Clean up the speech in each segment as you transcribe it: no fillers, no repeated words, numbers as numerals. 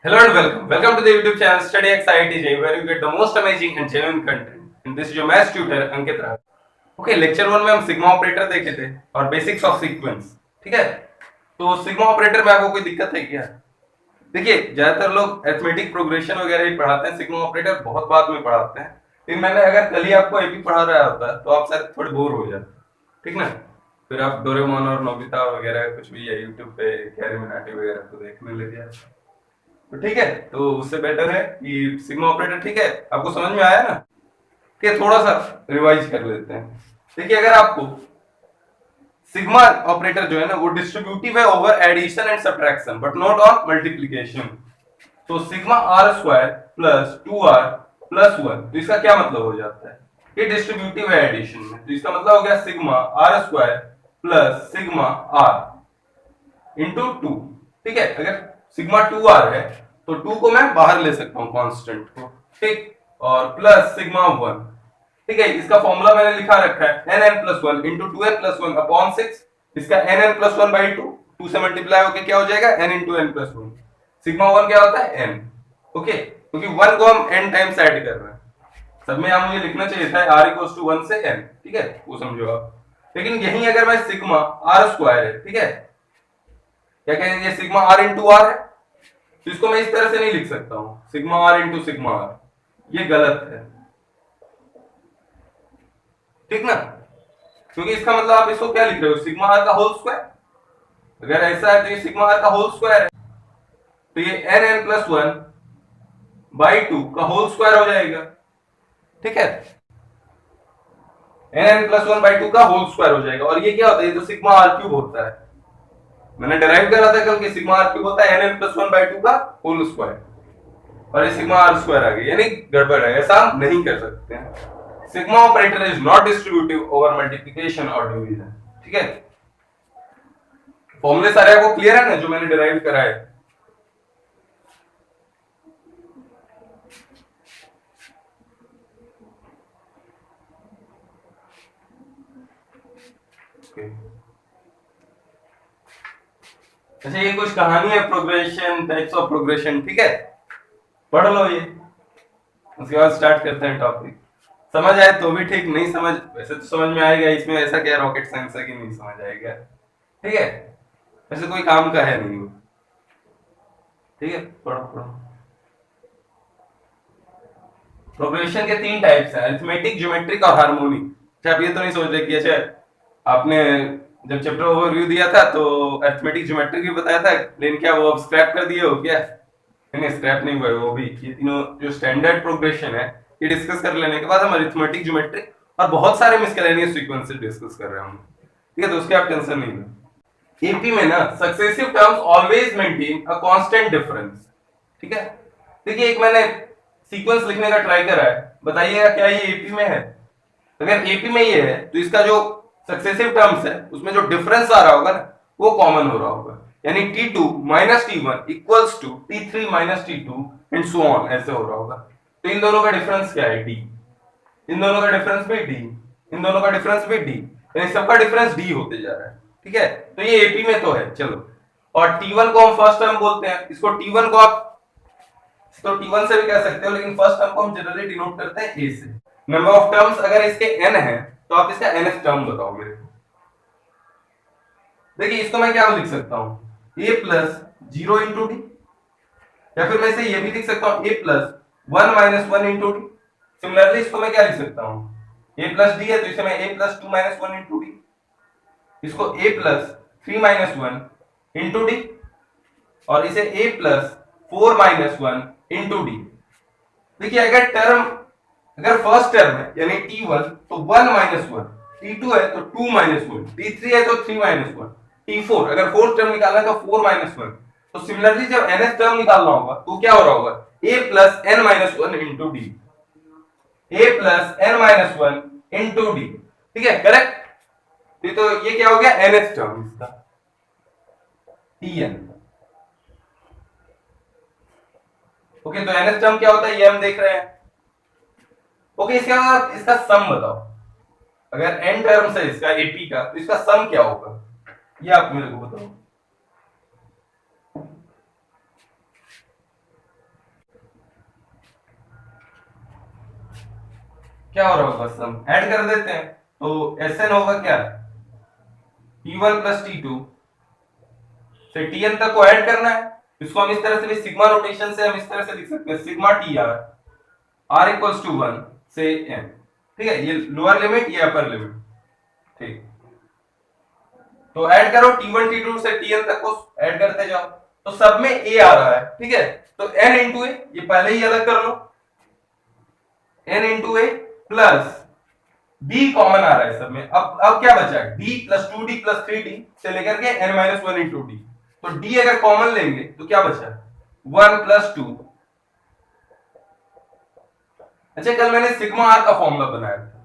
Hello and welcome. Welcome to the YouTube channel Study XITJ, where you get the most amazing and genuine content. And this is your maths tutor Ankit Rao. Okay, lecture one में हम sigma operator देखे थे और basics of sequence. ठीक है, तो sigma operator में आपको कोई दिक्कत है क्या? देखिए, ज्यादातर लोग अरिथमेटिक प्रोग्रेशन वगैरह ही पढ़ाते हैं, सिग्मा ऑपरेटर बहुत बाद में पढ़ाते हैं। लेकिन मैंने अगर कल ही आपको एपी पढ़ा रहा होता तो आप शायद थोड़े बोर हो जाते, ठीक ना? फिर आप डोरेमोन और नोबिता वगैरह कुछ भी या यूट्यूब पे कैरी मिनाटी वगैरह को देखने लग जाते। तो ठीक है, तो उससे बेटर है कि सिग्मा ऑपरेटर। ठीक है, आपको समझ में आया ना? कि थोड़ा सा रिवाइज कर लेते हैं। देखिए, अगर आपको सिग्मा ऑपरेटर जो है ना वो डिस्ट्रीब्यूटिव है over addition and subtraction but not on multiplication. तो sigma are square plus 2r plus 1, तो इसका क्या मतलब हो जाता है? ये डिस्ट्रीब्यूटिव है एडिशन में, तो इसका मतलब हो गया sigma are square plus sigma r into 2। ठीक है, अगर सिग्मा 2r है तो 2 को मैं बाहर ले सकता हूं कांस्टेंट को, ठीक, और प्लस सिग्मा 1। ठीक है, इसका फॉर्मूला मैंने लिखा रखा है nn+1 इंटू 2n+1 अपॉन 6। इसका nn+1/2, 2 से मल्टीप्लाई होकर क्या हो जाएगा n इंटू n+1। सिग्मा 1 क्या होता है n। ओके, क्योंकि 1 को हम n टाइम्स ऐड कर रहे हैं। सब में यहां मुझे लिखना चाहिए था r इक्वल्स टू 1 से n, ठीक है, वो समझो आप। लेकिन यही अगर मैं सिग्मा r स्क्वायर है, ठीक है, क्या कहेंगे, सिग्मा r इंटू r है, तो इसको मैं इस तरह से नहीं लिख सकता हूं sigma r into sigma r, ये गलत है, ठीक ना? क्योंकि इसका मतलब आप इसको क्या लिख रहे हो, सिग्मा आर का होल स्क्वायर। अगर ऐसा है तो ये सिग्मा आर का होल स्क्वायर है, तो ये nn+1/2 का होल स्क्वायर हो जाएगा। ठीक है, nn+1/2 का होल स्क्वायर हो जाएगा। और ये क्या होता है, ये तो सिग्मा आर क्यूब होता है। मैंने डिराइव करा था कल कि सिग्मा आर क्यूब होता है nn+1/2 का होल स्क्वायर, और ये सिग्मा आर स्क्वायर आ गया, यानी गड़बड़ है, ऐसा हम नहीं कर सकते हैं। Sigma operator is not distributive over multiplication और डिवीजन। ठीक है, फॉर्मूले सारे आपको क्लियर है ना जो मैंने डिराइव करा है? अच्छा, ये कुछ कहानी है प्रोग्रेशन, टाइप्स ऑफ प्रोग्रेशन, ठीक है, पढ़ लो ये, उसके बाद स्टार्ट करते हैं टॉपिक। समझ आए तो भी ठीक, नहीं समझ वैसे तो समझ में आएगा, इसमें ऐसा क्या रॉकेट साइंस है कि नहीं समझ आएगा। ठीक है, वैसे कोई काम का है नहीं वो। ठीक है, पढ़ो पढ़ो। प्रोग्रेशन के 3 टाइप्स हैं, अरिथमेटिक, ज्योमेट्रिक और हार्मोनिक। अच्छा, आप ये तो नहीं सोच रहे कि अच्छा आपने जब चैप्टर ओवरव्यू दिया था तो अरिथमेटिक ज्योमेट्रिक भी बताया था, लेकिन क्या वो अब स्क्रैप कर दिए हो क्या? नहीं, स्क्रैप नहीं हुआ, वो भी ये तीनों जो स्टैंडर्ड प्रोग्रेशन है ये डिस्कस कर लेने के बाद हम अरिथमेटिक, ज्योमेट्रिक और बहुत सारे मिससेलेनियस सीक्वेंसेस डिस्कस कर रहे हैं। ठीक है, तो उसकी आप टेंशन नहीं लो। एपी में ना successive terms always maintain a constant difference. ठीक है, देखिए, एक मैंने सीक्वेंस लिखने का ट्राई करा है, बताइएगा क्या ये एपी में है? अगर एपी में ये है तो इसका जो सक्सेसिव टर्म्स है उसमें जो डिफरेंस आ रहा होगा ना वो कॉमन हो रहा होगा, यानी T2 minus T1 equals to T3 minus T2 and so on, ऐसे हो रहा होगा। तो इन दोनों का डिफरेंस क्या है? D। इन दोनों का डिफरेंस भी D, इन दोनों का डिफरेंस भी D, यानी सबका डिफरेंस D होते जा रहा है। ठीक है, तो ये एपी में तो है, चलो। और T1 को हम फर्स्ट टर्म बोलते हैं, इसको T1 को आप तो T1 से भी कह सकते हो, लेकिन फर्स्ट टर्म को हम जनरली डिनोट करते हैं A से। नंबर ऑफ टर्म्स अगर इसके n है तो आप इसका nth टर्म बताओ मेरे को। देखिए, इसको मैं क्या लिख सकता हूं, a प्लस 0 इंटू डी, या फिर मैं इसे ये भी लिख सकता हूं a plus 1 minus 1 into D. Similarly इसको मैं क्या लिख सकता हूं, a प्लस डी है तो इसे मैं a plus 2 minus 1 into D, इसको a plus 3 minus 1 into D, और इसे a plus 4 minus 1 into D. देखिए, अगर फर्स्ट टर्म है यानी T1 तो 1 माइनस 1, T2 है तो 2 माइनस 1, T3 है तो 3 माइनस 1, T4 अगर फोर्थ टर्म निकालना है तो 4 माइनस 1। तो सिमिलरली जब nth टर्म निकालना होगा तो क्या हो रहा होगा, a plus n minus 1 into D, a plus n minus 1 into D. ठीक है, करेक्ट। तो ये क्या हो गया, nth टर्म इसका Tn। ओके, तो nth टर्म क्या होता है ये हम देख रहे हैं। ओके, इसके बाद इसका सम बताओ, अगर n टर्म्स है इसका एपी का तो इसका सम क्या होगा, ये आप मेरे को बताओ। क्या हो रहा होगा, सम ऐड कर देते हैं तो Sn होगा क्या, T1 प्लस T2 से Tn तक को ऐड करना है। इसको हम इस तरह से भी सिग्मा नोटेशन से हम इस तरह से लिख सकते हैं, sigma Tr r equals to 1 से n। ठीक है, ये लोअर लिमिट ये अपर लिमिट। ठीक, तो ऐड करो T1 T2 से Tn तक को ऐड करते जाओ, तो सब में a आ रहा है। ठीक है, तो n इंटू a ये पहले ही अलग कर लो, n into a plus b common आ रहा है सब में। अब क्या बचा, d plus 2d plus 3d से लेकर के n माइनस 1 इंटू d। तो d अगर कॉमन लेंगे तो क्या बचा, 1 प्लस 2। अच्छा, कल मैंने सिग्मा आर का फॉर्मूला बनाया था।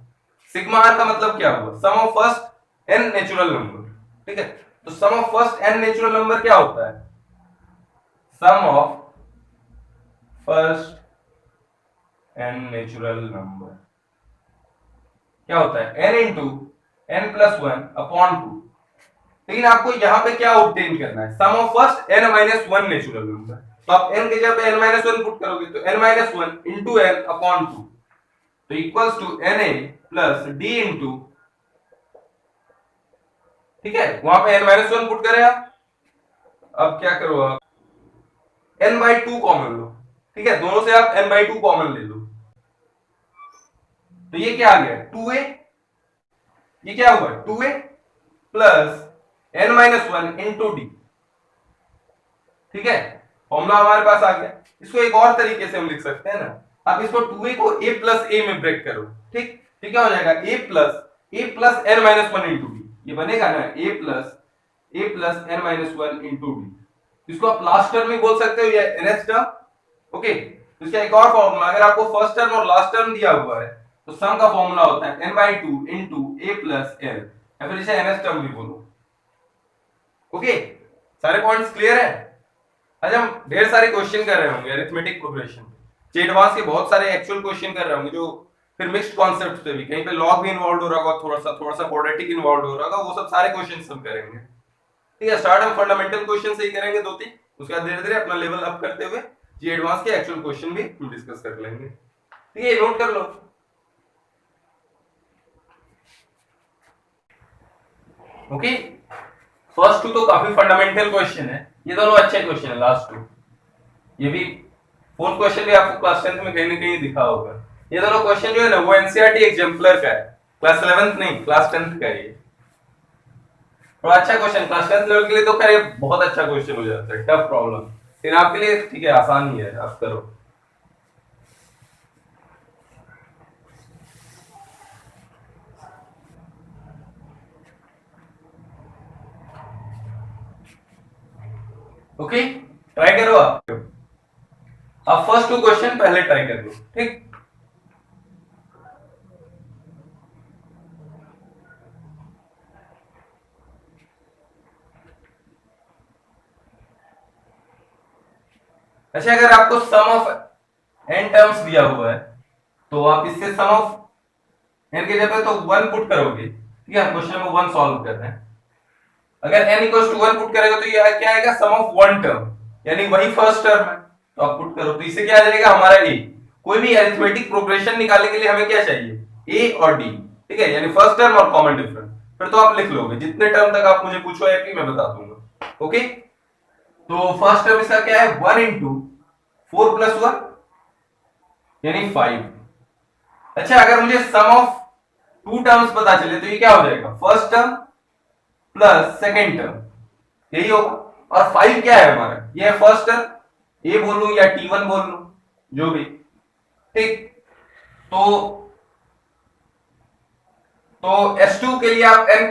सिग्मा आर का मतलब क्या हुआ, sum of first n natural number. ठीक है, तो sum of first n natural number क्या होता है, sum of first n natural number क्या होता है, n into n plus 1 upon 2। लेकिन आपको यहां पे क्या ऑब्टेन करना है, sum of first n minus 1 natural number. तो आप n के जगह पे n माइनस 1 पुट करोगे तो n minus 1 into n upon 2, तो equals to na plus d into, ठीक है, वहां पे n माइनस 1 पुट करें आप। अब क्या करो, आप n बाई 2 कॉमन लो। ठीक है, दोनों से आप n बाई 2 कॉमन ले लो, तो ये क्या आ गया 2a, ये क्या हुआ 2a plus n minus 1 into D. ठीक है, फॉर्मूला हमारे पास आ गया। इसको एक और तरीके से हम लिख सकते हैं ना, आप इसको 2a को a प्लस a में ब्रेक करो। ठीक, तो क्या हो जाएगा a plus n minus 1 into D, ये बनेगा ना a plus n minus 1 into D. इसको आप लास्ट टर्म भी बोल सकते हो या nth टर्म। ओके, तो इसका एक और फॉर्मूला, अगर आपको फर्स्ट टर्म और लास्ट टर्म दिया हुआ है तो सम का फॉर्मूला होता है n by 2 into a plus n, या फिर इसे nth टर्म भी बोलो। ओके, सारे पॉइंट्स क्लियर है। आज हम ढेर सारे क्वेश्चन कर रहे होंगे अरिथमेटिक प्रोग्रेशन, एडवांस के बहुत सारे एक्चुअल क्वेश्चन कर रहे होंगे, जो फिर मिक्स्ड कॉन्सेप्ट्स पे भी, कहीं पे लॉग भी इन्वॉल्व हो रहा होगा, थोड़ा सा क्वाड्रेटिक इन्वॉल्व हो रहा होगा, वो सब सारे क्वेश्चंस हम करेंगे। ठीक है, स्टार्ट हम फंडामेंटल क्वेश्चन से ही करेंगे 2-3, उसके बाद धीरे धीरे अपना लेवल अप करते हुए जी एडवांस के एक्चुअल क्वेश्चन भी हम डिस्कस कर लेंगे। ठीक है, नोट कर लो। ओके, फर्स्ट टू तो काफी फंडामेंटल क्वेश्चन है, ये दोनों अच्छे क्वेश्चन है। लास्ट टू, ये भी फोर्थ क्वेश्चन भी आपको क्लास 10th में कहीं ना कहीं दिखा होगा। ये दोनों क्वेश्चन जो है ना वो एनसीईआरटी एग्जाम्पलर का है, क्लास 11th नहीं, क्लास 10th का है ये। थोड़ा अच्छा क्वेश्चन, क्लास 10th लेवल के लिए तो खैर बहुत अच्छा क्वेश्चन हो जाता है, टफ प्रॉब्लम। लेकिन आपके लिए ठीक है, आसान ही है, आप करो। ओके, ट्राई करो आप फर्स्ट टू क्वेश्चन पहले ट्राई कर लो। ठीक, अच्छा, अगर आपको सम ऑफ n टर्म्स दिया हुआ है तो आप इससे सम ऑफ n के जगह तो 1 पुट करोगे। ठीक है, क्वेश्चन नंबर 1 सॉल्व कर रहे हैं। अगर n इक्वल्स टू 1 पुट करेगा तो ये क्या आएगा, सम ऑफ वन टर्म, यानी वही फर्स्ट टर्म है, तो आप पुट करो तो इससे क्या आ जाएगा हमारा a। कोई भी अरिथमेटिक प्रोग्रेशन निकालने के लिए हमें क्या चाहिए, a और d। ठीक है, यानी फर्स्ट टर्म और कॉमन डिफरेंस, फिर तो आप लिख लोगे, जितने टर्म तक आप मुझे पूछो एपी मैं बता दूंगा। ओके, तो फर्स्ट टर्म इसका क्या है, 1 इंटू 4 प्लस 1 यानी 5। अच्छा, अगर मुझे सम ऑफ टू टर्म्स पता चले तो ये क्या हो जाएगा, first term plus second term, यही होगा। और 5 क्या है हमारा, ये है फर्स्ट टर्म, ए बोल लू या T1 बोल लू, जो भी। ठीक, तो S2 के लिए आप n,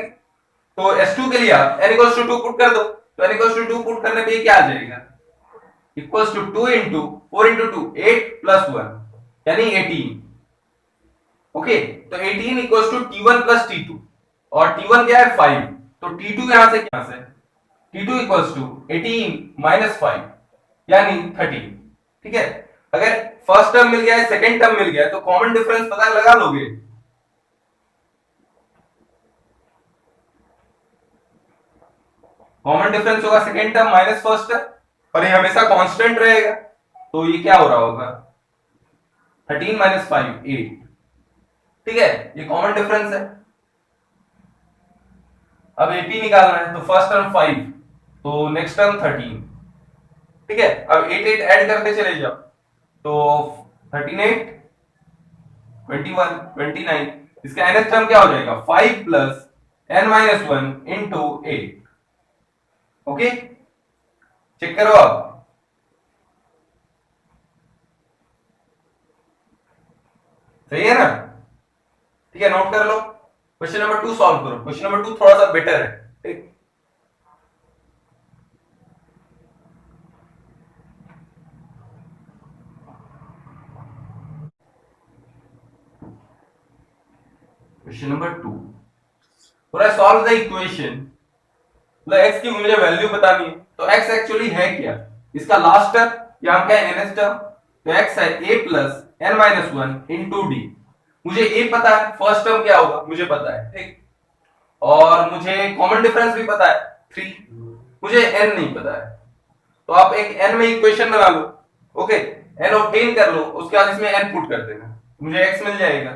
तो S2 के लिए आप n इक्वल्स टू 2 पुट कर दो, तो n इक्वल्स टू 2 पुट करने पे ये क्या आ जाएगा, equals to 2 into 4 into 2 8 plus 1 यानी 18। ओके, तो 18 equals to T1 plus T2, और T1 क्या है 5, तो T2 यहां से क्या से, T2 इक्वल्स टू 18 माइनस 5 यानी 13। ठीक है, अगर फर्स्ट टर्म मिल गया है, सेकंड टर्म मिल गया है, तो कॉमन डिफरेंस पता लगा लोगे। कॉमन डिफरेंस होगा second term minus first term, और ये हमेशा कांस्टेंट रहेगा, तो ये क्या हो रहा होगा 13 माइनस 5 8। ठीक है, ये कॉमन डिफरेंस है। अब एपी निकालना है, तो फर्स्ट टर्म 5, तो नेक्स्ट टर्म 13। ठीक है, अब 8 8 ऐड करते चले जाओ, तो 38 21 29, इसका nth टर्म क्या हो जाएगा 5 plus n minus 1 into 8। Okay, check करो आप। सही है ना? ठीक है, नोट कर लो। क्वेश्चन नंबर 2 सॉल्व करो। क्वेश्चन नंबर 2 थोड़ा सा बेटर है। ठीक, क्वेश्चन नंबर 2, पूरा सॉल्व द इक्वेशन। मतलब x की मुझे वैल्यू बतानी है, तो x एक्चुअली है क्या, इसका लास्ट टर्म यहाँ का nth टर्म, तो x है a plus n minus one into D. मुझे a पता है, फर्स्ट टर्म क्या होगा मुझे पता है, ठीक, और मुझे कॉमन डिफरेंस भी पता है 3, मुझे n नहीं पता है। तो आप एक n में इक्वेशन बना लो। ओके, n ऑब्टेन कर लो, उसके बाद इसमें n पुट कर देना, मुझे x मिल जाएगा।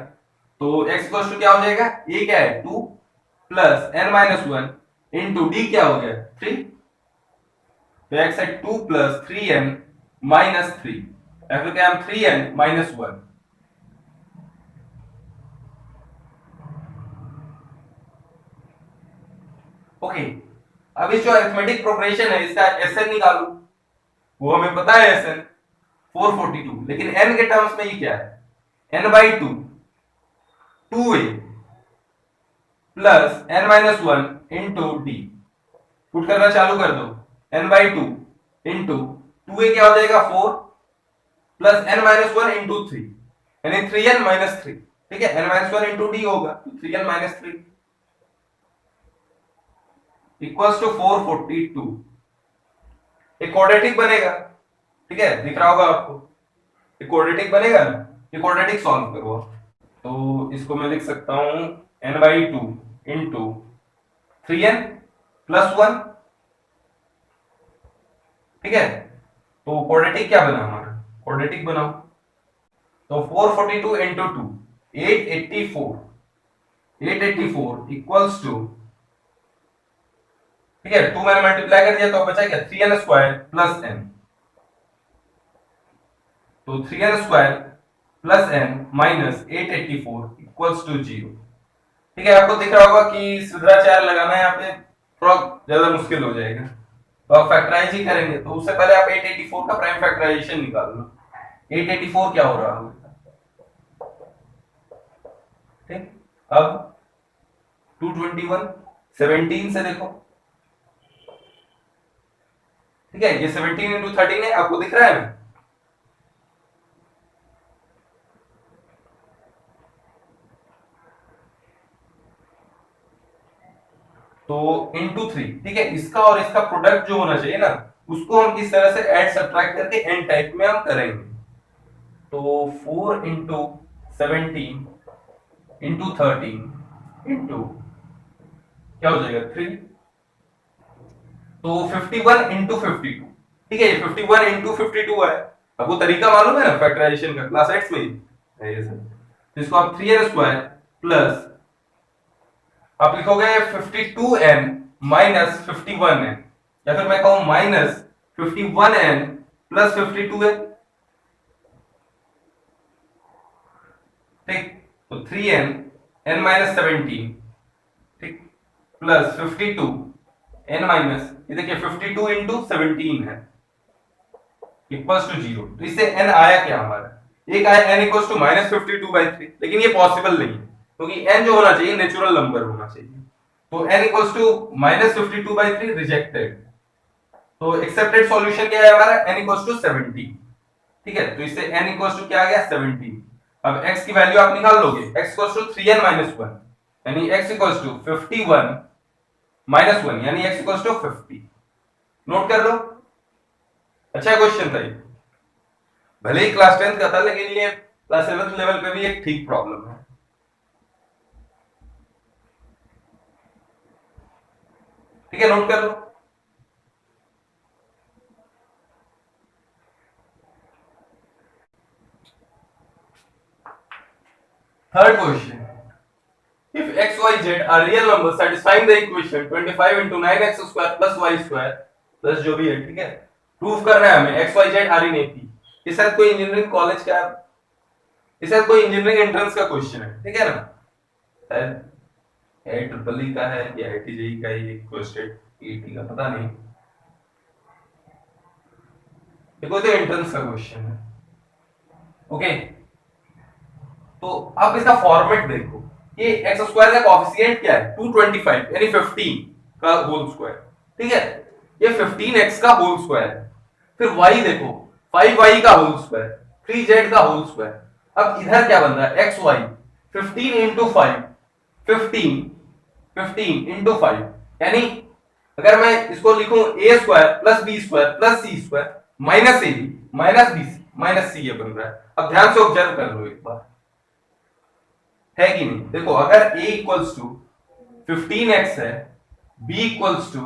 तो x इक्वल टू क्या हो जाएगा, a क्या है 2 plus n minus one into D क्या हो गया 3। तो x है 2 प्लस 3n माइनस 3, या फिर क्या हम 3n माइनस 1। ओके, अब इस जो अरिथमेटिक प्रोग्रेशन है इसका एसएन निकालो। वो हमें पता है एसएन 442, लेकिन n के टर्म्स में ये क्या है, n by 2 2a plus n minus one into D. Put करना चालू कर दो, n बाई 2 इंटू 2a क्या हो जाएगा 4 plus n minus one into 3, यानी 3n माइनस 3। ठीक है, n minus one into D होगा, तो 3n माइनस 3 इक्वल्स टू 442। एक क्वाड्रेटिक बनेगा। ठीक है, दिख रहा होगा आपको, एक क्वाड्रेटिक बनेगा ना, ये क्वाड्रेटिक सॉल्व करो। तो इसको मैं लिख सकता हूं n by 2 into 3n plus 1। ठीक है, तो क्वाड्रेटिक क्या बना हमारा, क्वाड्रेटिक बनाओ। तो 442 इंटू 2 884, 884 इक्वल्स टू, ठीक है 2 मैंने मल्टीप्लाई कर दिया तो बचा क्या 3n स्क्वायर प्लस n। तो 3n square plus n minus 884 equals to 0। ठीक है, आपको दिख रहा होगा कि सिद्धाचार लगाना है यहाँ पे थोड़ा ज्यादा मुश्किल हो जाएगा, तो आप फैक्टराइज ही करेंगे, तो उससे पहले आप 884 का प्राइम फैक्टराइजेशन निकाल लो। 884 क्या हो रहा है, ठीक, अब 221 17 से देखो। ठीक है, ये 17 इंटू 13 है, आपको दिख रहा है ना? तो इंटू 3। ठीक है, इसका और इसका प्रोडक्ट जो होना चाहिए ना, उसको हम किस तरह से ऐड सब्ट्रैक्ट करके एन टाइप में हम करेंगे। तो 4 इंटू 17 इंटू 13 इंटू क्या हो जाएगा 3, तो 51 इंटू 52। ठीक है, ये 51 इंटू 52 है। अब वो तरीका मालूम है ना फैक्टराइजेशन का, क्लास 8 में है ये सब। तो इसको आप 3n स्क्वायर प्लस आप लिखोगे 52n माइनस 51n, या फिर मैं कहूं माइनस 51n प्लस 52n। ठीक, तो 3n n माइनस 17, ठीक, प्लस 52 n माइनस, ये देखिए 52 इंटू 17 है इक्वल्स टू 0। तो इससे n आया क्या हमारा, एक आया n इक्वल्स टू माइनस 52/3, लेकिन ये पॉसिबल नहीं है क्योंकि n जो होना चाहिए नेचुरल नंबर होना चाहिए। तो n equals to minus 52/3 rejected. तो एक्सेप्टेड सॉल्यूशन क्या है हमारा, n इक्वल्स टू 70। ठीक है, तो इससे n इक्वल्स टू क्या आ गया 70। अब x की वैल्यू आप निकाल लोगे, x equals to 3n minus 1, यानी x इक्वल्स टू 51 माइनस 1, यानी x इक्वल्स टू 50। नोट कर लो, अच्छा क्वेश्चन था ये, भले ही क्लास 10th का था लेकिन ये क्लास 7th लेवल पे भी एक ठीक प्रॉब्लम है। ठीक है, नोट कर लो। Third question, z are real numbers satisfying the equation 25 into 9x square plus y square plus जो भी है, ठीक है, प्रूफ करना है हमें x y z are in AP। ये शायद कोई इंजीनियरिंग कॉलेज का, ये शायद कोई इंजीनियरिंग एंट्रेंस का क्वेश्चन है, ठीक है ना, शायद ट्रिपल ई का है या आईआईटी जेई का ही क्वेश्चन, ईटी का पता नहीं, ये कोई तो एंट्रेंस का क्वेश्चन है। ओके, तो आप इसका फॉर्मेट देखो, ये एक्स स्क्वायर का कोएफिशिएंट क्या है 225 यानी 15 का होल स्क्वायर, ठीक है, ये 15x का होल स्क्वायर है। फिर y देखो 5y का होल स्क्वायर, 3z का होल स्क्वायर। अब इधर क्या बन रहा है xy 15 इंटू 5, 15 इंटू 5, यानी अगर मैं इसको लिखूं a square plus b square plus c square minus ab minus bc minus c, ये बन रहा है। अब ध्यान से ऑब्जर्व कर लो एक बार, है कि नहीं, देखो अगर a इक्वल्स टू 15x है, b इक्वल्स टू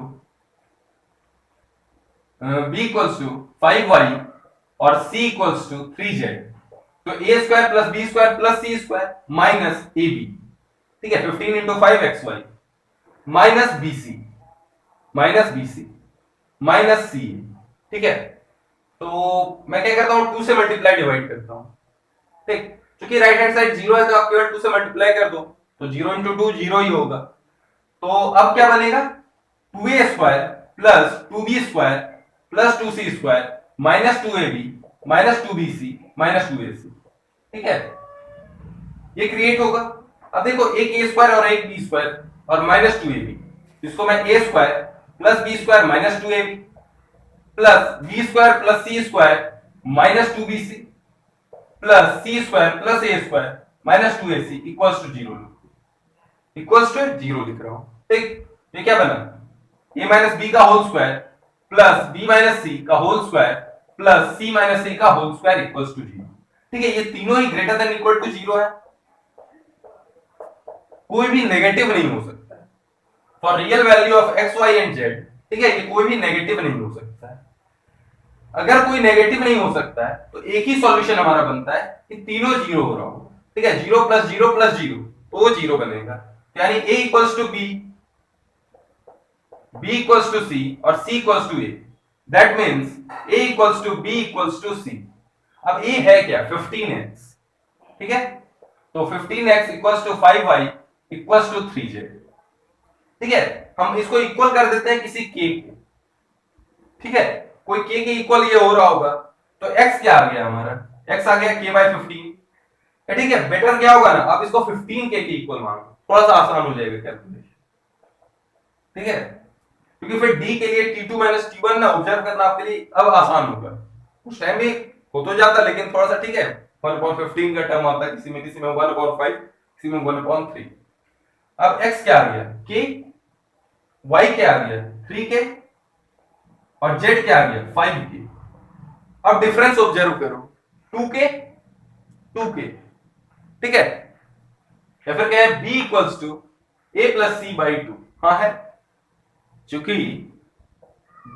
5y और c इक्वल्स टू 3z, तो a square plus b square plus c square minus ab, ठीक है, 15 into 5xy minus bc minus c, ठीक है। तो मैं क्या करता हूं 2 से मल्टीप्लाई डिवाइड करता हूं, ठीक, क्योंकि राइट हैंड साइड 0 है तो आप केवल 2 से मल्टीप्लाई कर दो, तो 0 इंटू 2 0 ही होगा। तो अब क्या बनेगा 2a square plus 2b square plus 2c square minus 2ab minus 2bc minus 2ac, ठीक है, ये क्रिएट होगा। अब देखो एक a स्क्वायर और एक b स्क्वायर और माइनस 2ab, इसको मैं a square plus b square minus 2ab plus b square plus c square minus 2bc plus c square plus a square minus 2ac equals to 0, equals to 0 लिख रहा हूं, ठीक। ये क्या बना a माइनस b का whole square plus b minus c का whole square plus c minus a का होल स्क्वायर इक्वल्स टू 0, ठीक है। ये तीनों ही ग्रेटर देन इक्वल टू 0 है, कोई भी नेगेटिव नहीं हो सकता है for real value of x y and z, ठीक है, ये कोई भी नेगेटिव नहीं हो सकता है। अगर कोई नेगेटिव नहीं हो सकता है तो एक ही सॉल्यूशन हमारा बनता है कि तीनों 0 हो रहा हो, ठीक है, 0 प्लस 0 प्लस 0 तो 0 बनेगा, यानी a equals to b, b equals to c और c equals to a, that means a equals to b equals to c। अब a है क्या 15x, ठीक है, तो 15x equals to 5y equals to 3z, ठीक है। हम इसको इक्वल कर देते हैं किसी k के, ठीक है, कोई k के इक्वल ये हो रहा होगा, तो x क्या आ गया हमारा, x आ गया k बाय 15, ठीक है। बेटर क्या होगा ना, आप इसको 15 k के इक्वल मानो, थोड़ा सा आसान हो जाएगा कैलकुलेशन, ठीक है, क्योंकि फिर d के लिए t2 माइनस t1 ना ऑब्जर्व करना आपके लिए अब आसान होगा। उस टाइम भी हो तो जाता, लेकिन थोड़ा सा, ठीक है, 1/15 का टर्म आता है किसी में 1/5, किसी में 1/3। अब x क्या आ गया k, y क्या आ गया 3k और z क्या आ गया 5k। अब डिफरेंस ऑब्जर्व करो 2k 2k, ठीक है, या फिर क्या है b equals to a plus c by 2, हाँ है, चूंकि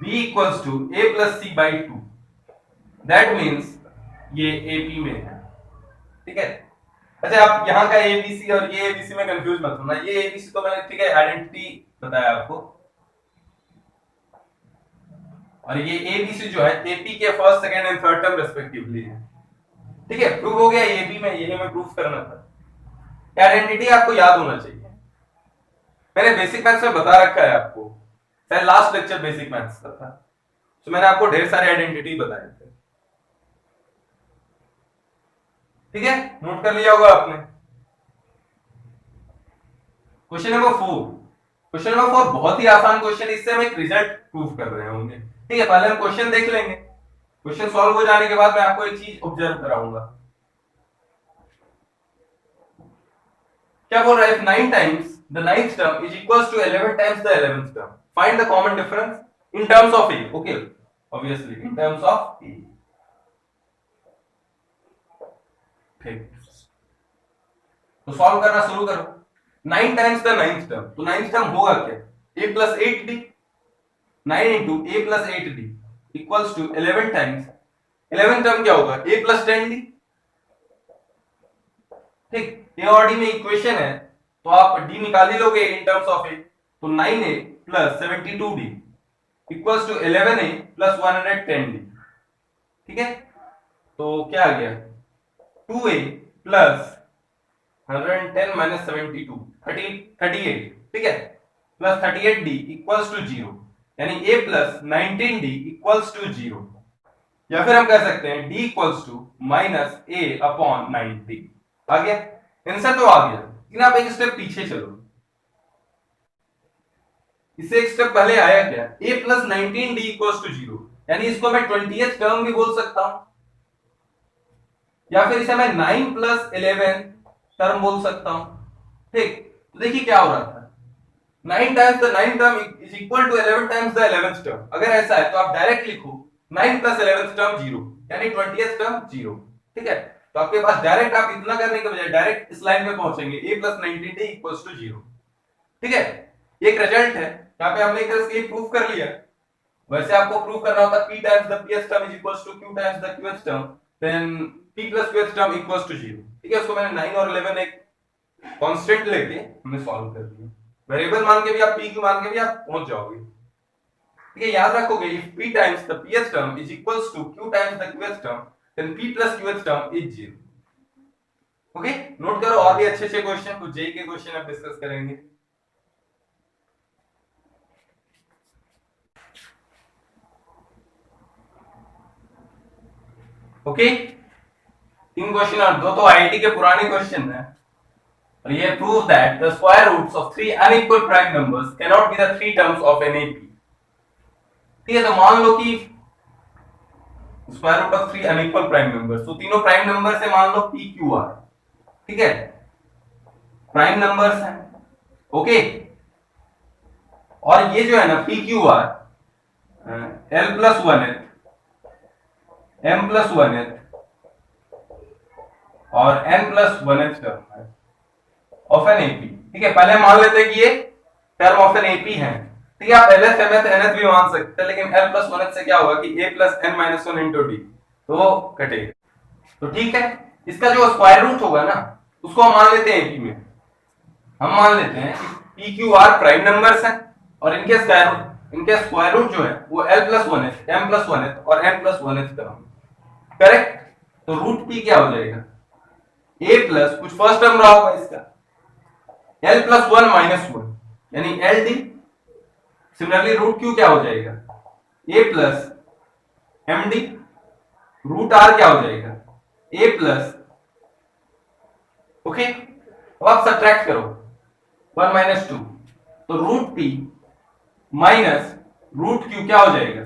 b equals to a plus c by 2, that means ये AP में है, ठीक है। अच्छा, आप यहाँ का ABC और ये ABC में कंफ्यूज मत होना, ये ABC तो मैंने, ठीक है, आइडेंटिटी बताया आपको, और ये ABC जो है AP के first second and third term respectively है, ठीक है। प्रूव हो गया AP में, यही मैं प्रूफ करना था। आइडेंटिटी आपको याद होना चाहिए, मैंने बेसिक मैथ्स में बता रखा है आपको, शायद लास्ट लेक्चर बेसिक मैथ्स का था, तो मैंने आपको ढेर सारे आइडेंटिटी बताए थे, ठीक है, नोट कर लिया होगा आपने। क्वेश्चन नंबर 4, क्वेश्चन नंबर 4 बहुत ही आसान क्वेश्चन, इससे हम एक रिजल्ट प्रूव कर रहे होंगे, ठीक है। पहले हम क्वेश्चन देख लेंगे, क्वेश्चन सॉल्व हो जाने के बाद मैं आपको एक चीज ऑब्जर्व कराऊंगा। क्या बोल रहा है, if 9 times the ninth term is equals to 11 times the 11th term, find the common difference in terms of a, okay, obviously in terms of a, ठीक, तो सॉल्व करना शुरू करो। 9 टाइम्स द नाइन्थ टर्म, तो ninth term होगा क्या a plus 8d, 9 into a plus 8d equals to 11 times 11 term क्या होगा a प्लस 10d, ठीक। a और d में इक्वेशन है तो आप डी निकाल ही लोगे इन टर्म्स ऑफ ए, तो 9a plus 72d equals to 11a plus 110d। ठीक है, तो क्या आ गया 2a प्लस 110 माइनस 72 38, ठीक है, प्लस 38d इक्वल्स टू 0, यानी a plus 19d equals to 0, या फिर हम कह सकते हैं d equals to minus a upon 90। आ गया आंसर, तो आ गया, लेकिन आप एक स्टेप पीछे चलो, इससे एक स्टेप पहले आया क्या, a plus 19d equals to 0, यानी इसको मैं 20th टर्म भी बोल सकता हूं, या फिर इसे मैं 9 प्लस 11 टर्म बोल सकता हूं। ठीक, तो देखिए क्या हो रहा था, 9 times the 9th term is equal to 11 times the 11th term. अगर ऐसा है तो आप डायरेक्ट लिखो 9 प्लस 11th टर्म 0, यानी 20th टर्म 0। ठीक है, तो आपके पास डायरेक्ट, आप इतना करने के बजाय डायरेक्ट इस लाइन में पहुंचेंगे a plus 19d equals to 0। ठीक है, ये एक रिजल्ट है, यहाँ पे हमने एक तरह से प्रूफ कर लिया। वैसे आपको प्रूफ करना होता p times the pth term is equals to q times the qth term, then p plus qth term equals to 0। ठीक है, उसको मैंने 9 और 11 एक कांस्टेंट लेके हमने सॉल्व कर दिया। वेरिएबल मान के भी आप p q मान के भी आप पहुंच जाओगे। ठीक है, याद रखोगे if p times the pth term is equals to q times the qth term, then p plus qth term is 0। Okay, note करो, और भी अच्छे क्वेश्चन, कुछ जेई के क्वेश्चन अब डिस्कस करेंगे। ओके, 3 क्वेश्चन और 2 तो आईआईटी के पुराने क्वेश्चन हैं, और ये prove that the square roots of 3 unequal prime numbers can not be the 3 terms of an AP. ठीक है, तो मान लो कि square root of 3 unequal prime numbers, तो तीनों प्राइम नंबर से मान लो p q r, ठीक है, प्राइम नंबर्स हैं। ओके, और ये जो है ना p q r l plus 1th m plus 1th और n प्लस 1th टर्म है ऑफ एन एपी। ठीक है, पहले मान लेते हैं कि ये टर्म ऑफ एन एपी है। ठीक है, आप lth mth nth भी मान सकते हैं, लेकिन l प्लस 1th से क्या होगा कि a plus n minus 1 into D, तो वो कटेगा। तो ठीक है, इसका जो स्क्वायर रूट होगा ना, उसको हम मान लेते हैं एपी में, हम मान लेते हैं कि p q r prime numbers हैं, और इनके स्क्वायर रूट जो है वो l plus 1th m plus 1th और n plus 1th term. Correct, तो रूट p क्या हो जाएगा, a प्लस कुछ फर्स्ट टर्म रहा होगा इसका l प्लस 1 माइनस 1, यानी l d। Similarly root q क्या हो जाएगा, a प्लस m d। रूट r क्या हो जाएगा, a प्लस, ओके, अब आप सब्ट्रैक्ट करो 1 माइनस 2, तो root p minus root q क्या हो जाएगा,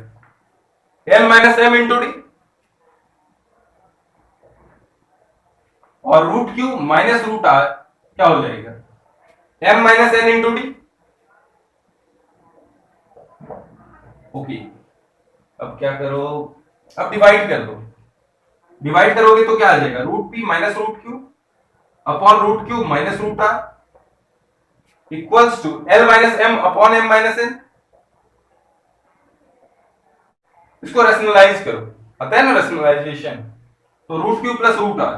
l minus m into D, और root q minus root r क्या हो जाएगा, m minus n into D. Okay, अब क्या करो, अब डिवाइड कर दो, डिवाइड करोगे तो क्या आ जाएगा, root p minus root q upon root q minus root r equals to l minus m upon m minus n। इसको रैशनलाइज करो, आता है ना रैशनलाइजेशन, तो root q plus root r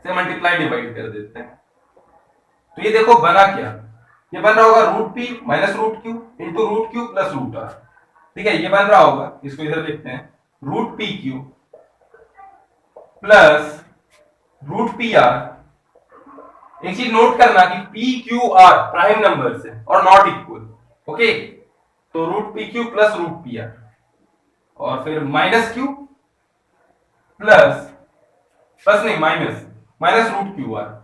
से मल्टीप्लाई डिवाइड कर देते हैं, तो ये देखो बना क्या, ये बन रहा होगा root p minus root q into root q plus root r। ठीक है, ये बन रहा होगा, इसको इधर लिखते हैं, root p q plus root p r. एक चीज नोट करना कि p q r prime number से और नॉट इक्वल। ओके, तो root p q plus root p r, और फिर माइनस क्यू प्लस नहीं minus root q r.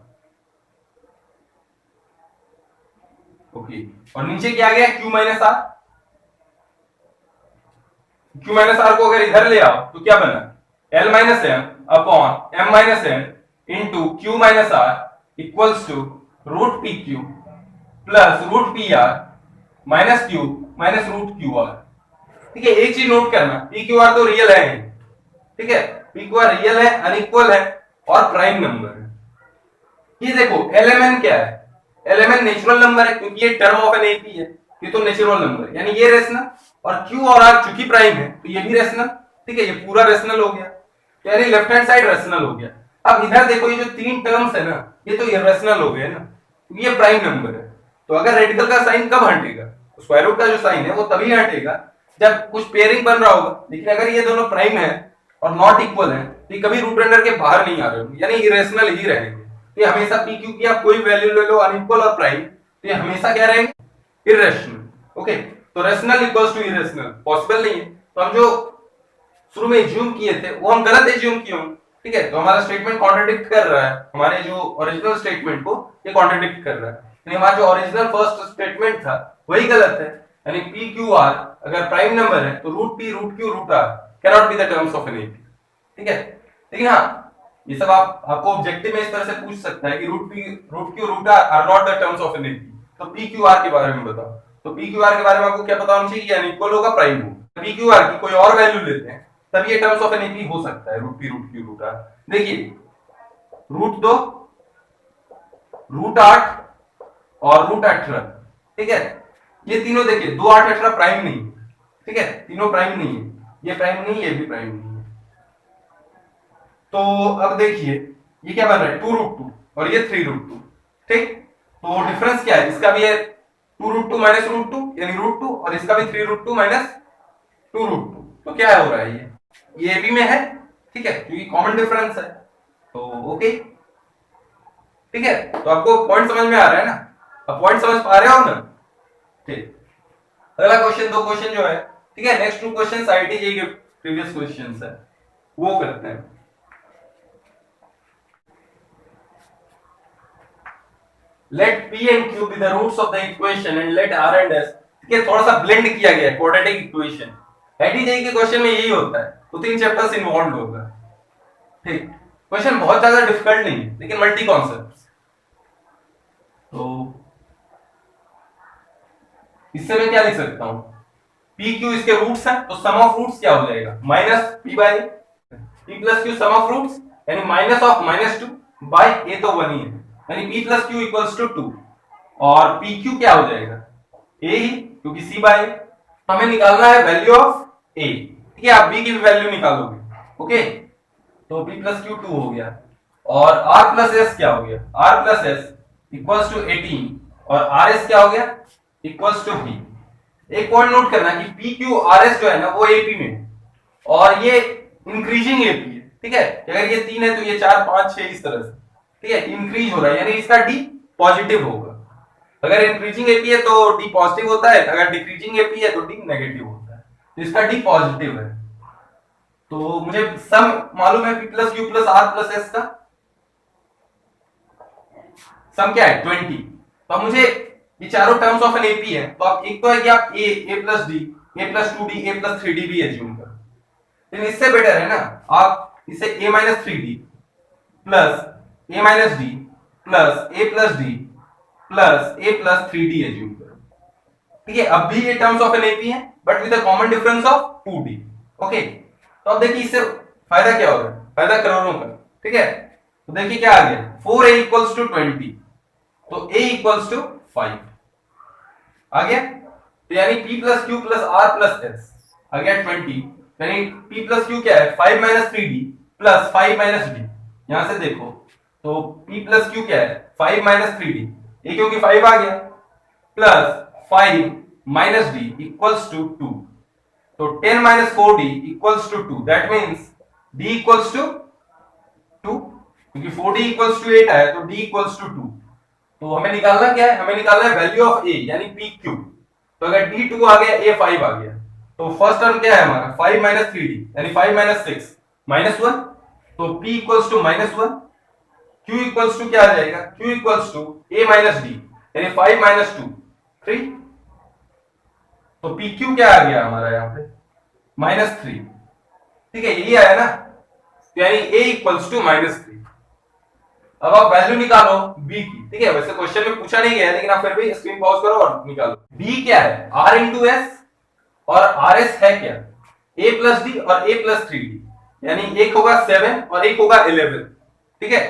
Okay, और नीचे क्या आ गया, q minus r. Q minus r को अगर इधर ले आओ तो क्या बना, l minus m upon m minus N into q minus r equals to root p q plus root p r minus q minus root q r. ठीक है, एक चीज नोट करना, पी क्यू आर तो रियल है, ठीक है, p q r real है, अनइक्वल है और प्राइम नंबर है। ये देखो एलएमएन क्या है, एलएमएन नेचुरल नंबर है, क्योंकि ये टर्म ऑफ एन एपी है, ये तो नेचुरल नंबर, यानी ये रेशनल, और क्यू और आर चूंकि प्राइम है तो ये भी रेशनल। ठीक है, ये पूरा रेशनल हो गया, यानी लेफ्ट हैंड साइड रेशनल हो गया। अब इधर देखो, ये जो तीन टर्म्स है ना, ये तो इरेशनल हो गया ना, क्योंकि ये प्राइम नंबर है। तो अगर रेडिकल का साइन कब हटेगा, स्क्वायर रूट का जो साइन है वो तभी हटेगा जब कुछ पेयरिंग बन रहा होगा। लेकिन अगर ये दोनों प्राइम है और नॉट इक्वल है तो ये कभी रूट अंडर के बाहर नहीं आ रहे होंगे, यानी इरेशनल ही रहेंगे। तो ये हमेशा पी क्यू की आप कोई वैल्यू ले लो अनइक्वल और प्राइम, तो ये हमेशा क्या रहेंगे, इरेशनल। ओके, तो rational equals to irrational possible नहीं है। तो हम जो शुरू में एज्यूम किए थे वो हम गलत एज्यूम किए होंगे, ठीक है। तो हमारा स्टेटमेंट कॉन्ट्रडिक्ट कर रहा है हमारे जो ओरिजिनल स्टेटमेंट को, ये कॉन्ट्रडिक्ट कर रहा है। तो हमारा जो ओरिजिनल फर्स्ट स्टेटमेंट था वही गलत है, यानी पी क्यू आर अगर प्राइम नंबर है तो root p root q root r can not be the terms of an AP, ठीक है। लेकिन हाँ, ये सब आपको ऑब्जेक्टिव में इस तरह से पूछ सकता है कि root p root q root r not the terms of an AP, तो पी क्यू आर के बारे में बताओ। तो पी क्यू आर के बारे में आपको क्या पता होना चाहिए, अनइक्वल होगा प्राइम होगा। पी क्यू आर की कोई और वैल्यू लेते हैं तब ये टर्म्स ऑफ एन एपी हो सकता है, root p root q root r. देखिए रूट 2 रूट 8 और रूट 18, ठीक है। ये तीनों देखिए 2 8 18 प्राइम नहीं, ठीक है, तीनों प्राइम नहीं है, ये प्राइम नहीं, ये भी प्राइम नहीं है। तो अब देखिए ये क्या बन रहा है, 2 रूट 2 और ये 3 रूट 2, ठीक। तो डिफरेंस क्या है, इसका भी है 2 रूट 2 माइनस रूट 2 यानी रूट 2, और इसका भी 3 रूट 2 माइनस 2 रूट 2। तो क्या हो रहा है, ये भी में है, ठीक है, क्योंकि कॉमन डिफरेंस है। तो ओके, ठीक है। तो आपको पॉइंट समझ में आ रहा है ना, अब पॉइंट समझ पा रहे हो ना, ठीक। अगला क्वेश्चन, दो क्वेश्चन जो है, ठीक है, नेक्स्ट 2 क्वेश्चन आईआईटी के प्रीवियस क्वेश्चंस है वो करते हैं। Let p and q be the roots of the equation and let r and s, ठीक है, थोड़ा सा ब्लेंड किया गया है क्वाड्रेटिक इक्वेशन। आईआईटी के क्वेश्चन में यही होता है, 2-3 चैप्टर्स इन्वॉल्व होगा, ठीक। क्वेश्चन बहुत ज्यादा डिफिकल्ट नहीं है लेकिन मल्टी कॉन्सेप्ट्स। तो इससे मैं क्या लिख सकता हूं, पी क्यू इसके रूट्स हैं तो सम ऑफ रूट्स क्या हो जाएगा, minus p by p plus q sum of roots, यानी माइनस ऑफ -2 बाय ए तो 1 ही है, यानी p plus q equals to 2, और पी क्यू क्या हो जाएगा, a ही, क्योंकि c बाय, हमें निकालना है वैल्यू ऑफ a, ठीक है। आप b की भी वैल्यू निकालोगे, ओके। तो p प्लस क्यू 2 हो गया, और r प्लस s क्या हो गया, r plus s equals to 18, और rs क्या हो गया, इक्वल्स टू b। एक पॉइंट नोट करना कि पी क्यू आर एस जो है ना वो एपी में है, और ये इंक्रीजिंग एपी है, ठीक है। अगर ये 3 है तो ये 4 5 6 इस तरह से, ठीक है, इंक्रीज हो रहा है, यानी इसका डी पॉजिटिव होगा। अगर इंक्रीजिंग एपी है तो डी पॉजिटिव होता है, अगर डिक्रीजिंग एपी है तो डी नेगेटिव होता है, तो इसका डी पॉजिटिव है। तो मुझे सम मालूम है p plus Q plus are plus s का सम क्या है 20। तो अब मुझे ये चारों टर्म्स ऑफ एन एपी है, तो आप एक तो है कि आप ए प्लस डी, ए प्लस 2 डी, ए प्लस 3 डी भी एज्यूम करो, लेकिन इससे बेटर है ना आप इसे ए माइनस 3 डी प्लस ए माइनस डी प्लस ए प्लस डी प्लस ए प्लस 3 डी एज्यूम करो, ठीक है। अब भी ये टर्म्स ऑफ एन एपी है but with a common difference of 2 D, okay. तो अब देखिए इससे फायदा क्या हो रहा है, फायदा करोड़ों का, ठीक है। तो देखिए क्या आ गया, 4a इक्वल्स टू 20, तो a इक्वल्स टू 5 आ गया। तो यानी p plus Q plus are plus S आ गया 20, यानी p प्लस क्यू क्या है 5 minus 3d plus 5 minus D. यहां से देखो तो p प्लस क्यू क्या है 5 माइनस 3d, ये क्योंकि 5 आ गया, plus 5 minus d equals to 2, तो 10 minus 4d equals to 2, that means d equals to 2, क्योंकि 4d इक्वल्स टू 8 आया तो d इक्वल्स टू 2। तो हमें निकालना क्या है, हमें निकालना है वैल्यू ऑफ a यानी पी क्यू। तो अगर d 2 आ गया a 5 आ गया, तो फर्स्ट टर्म क्या है हमारा 5 माइनस 3d यानी 5 माइनस 6 माइनस 1, तो p equals to -1, q equals to क्या आ जाएगा, q equals to a minus d यानी 5 माइनस 2 3, तो पी क्यू क्या आ गया हमारा यहाँ पे -3, ठीक है, यही आया ना। तो यानी a इक्वल्स टू -3। अब आप वैल्यू निकालो b की, ठीक है, वैसे क्वेश्चन में पूछा नहीं गया है लेकिन आप फिर भी स्क्रीन पॉज करो और निकालो। b क्या है r इंटू एस, और आर एस है क्या a प्लस डी और a प्लस 3d, यानी एक होगा 7 और एक होगा 11, ठीक है।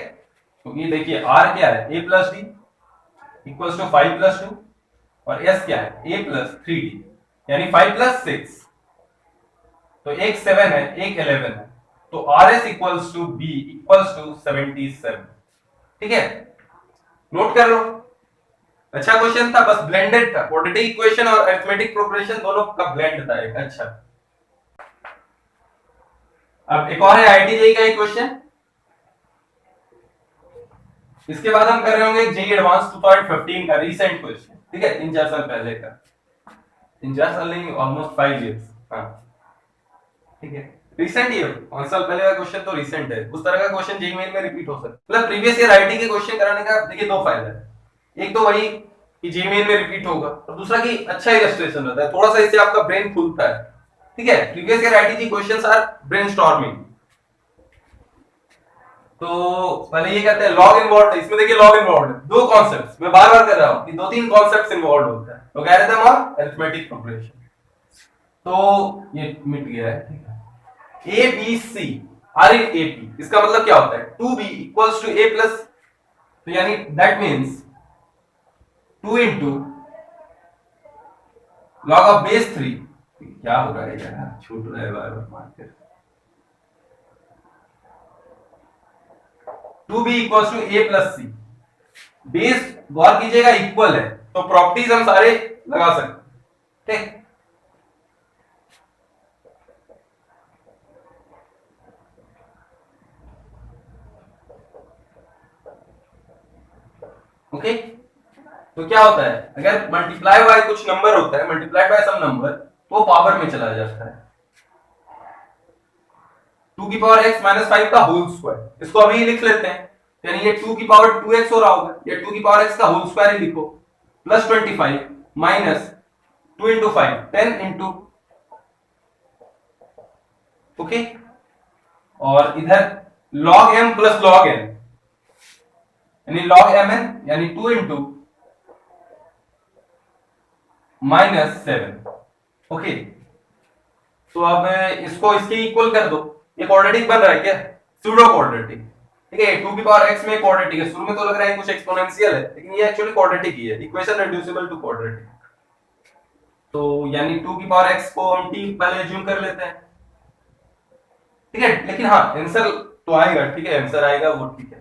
तो ये देखिए r क्या है a plus d equals to 5 plus 2, और s क्या है a प्लस 3d यानी 5 प्लस 6, तो एक 7 है एक 11 है, तो r s equals to b equals to 77, ठीक है। नोट कर लो। अच्छा क्वेश्चन था, बस ब्लेंडेड था, क्वाड्रेटिक इक्वेशन और अरिथमेटिक प्रोग्रेशन दोनों का ब्लेंड था एक। अच्छा, अब एक और है आईआईटी का एक क्वेश्चन, इसके बाद हम कर रहे होंगे जेईई एडवांस 2015 का रिसेंट क्वेश्चन, ठीक है, 3-4 साल पहले का, 3-4 साल नहीं, ऑलमोस्ट 5 इयर्स। हाँ ठीक है, रिसेंट ही है, 5 साल पहले का क्वेश्चन तो रिसेंट है। उस तरह का क्वेश्चन जेईई मेन में रिपीट हो सकता है। मतलब प्रीवियस ईयर आईआईटी के क्वेश्चन कराने का देखिए दो फायदा है, एक तो वही कि जेईई मेन में रिपीट होगा, और दूसरा कि अच्छा इलस्ट्रेशन रहता है, थोड़ा सा इससे आपका ब्रेन खुलता है। ठीक है, previous year IIT questions are brainstorming. तो पहले ये कहते हैं लॉग इन्वॉल्व, इसमें देखिए लॉग इन्वॉल्व है, दो कॉन्सेप्ट्स, मैं बार बार कर रहा हूं कि दो तीन कॉन्सेप्ट्स इन्वॉल्व होता है, लॉगरिथम और अरिथमेटिक प्रोग्रेशन। तो ये मिट गया है, ठीक है। A b c are in A P, इसका मतलब क्या होता है, 2b equals to a plus, तो यानी that means 2 into log of base 3, क्या हो रहा है यार, छूट रहा है बार बार marker, 2b equals to a plus C, बेस गौर कीजिएगा इक्वल है, तो प्रॉपर्टीज हम सारे लगा सकते हैं, ठीक। ओके, तो क्या होता है, अगर मल्टीप्लाई बाय कुछ नंबर होता है, मल्टीप्लाई बाय सम नंबर, तो पावर में चला जाता है। 2 की पावर x माइनस 5 का होल स्क्वायर, इसको अभी लिख लेते हैं, यानी ये 2 की पावर 2x हो रहा होगा, ये 2 की पावर x का होल स्क्वायर ही लिखो, plus 25 minus 2 into 5 10 into, okay, और इधर log m plus log n, यानी log mn, यानी 2 इंटू माइनस 7, ओके। तो अब इसको इसके इक्वल कर दो, ये क्वाड्रेटिक बन रहा है क्या, सूडो क्वाड्रेटिक, ठीक है। 2 की पावर x में क्वाड्रेटिक है, शुरू में तो लग रहा है कुछ एक्सपोनेंशियल है, लेकिन ये एक्चुअली क्वाड्रेटिक ही है, इक्वेशन रिड्यूसिबल टू क्वाड्रेटिक। तो यानी 2 की पावर x को हम t पहले अज्यूम कर लेते हैं, ठीक है, लेकिन हाँ आंसर तो आएगा, ठीक है, आंसर आएगा वो ठीक है,